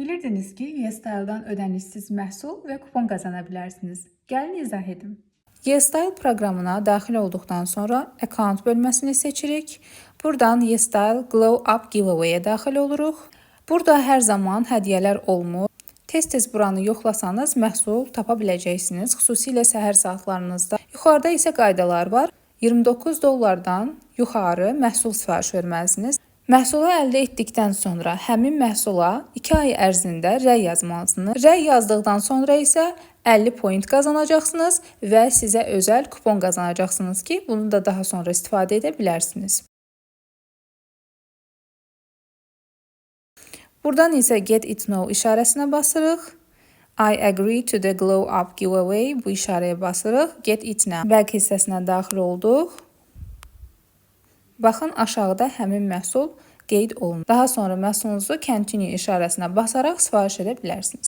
Bilirdiniz ki, YesStyle'dan ödənişsiz məhsul və kupon qazana bilərsiniz. Gəlin izah edim. YesStyle proqramına daxil olduqdan sonra Account bölməsini seçirik. Buradan YesStyle Glow Up Giveaway-ə daxil oluruq. Burada hər zaman hədiyyələr olmur. Tez-tez buranı yoxlasanız məhsul tapa biləcəksiniz, xüsusilə səhər saatlarınızda. Yuxarıda isə qaydalar var. $29-dan yuxarı məhsul sifariş verməlisiniz. Məhsulu əldə etdikdən sonra həmin məhsula 2 ay ərzində rəy yazmalısınız. Rəy yazdıqdan sonra isə 50 point qazanacaqsınız və sizə özəl kupon qazanacaqsınız ki, bunu da daha sonra istifadə edə bilərsiniz. Buradan isə Get It Now işarəsinə basırıq. I agree to the Glow Up Giveaway bu işarəyə basırıq. Get It Now bəlkə hissəsinə daxil olduq. Baxın, aşağıda həmin məhsul qeyd olunur. Daha sonra məhsulunuzu Continue işarəsinə basaraq sifariş edə bilərsiniz.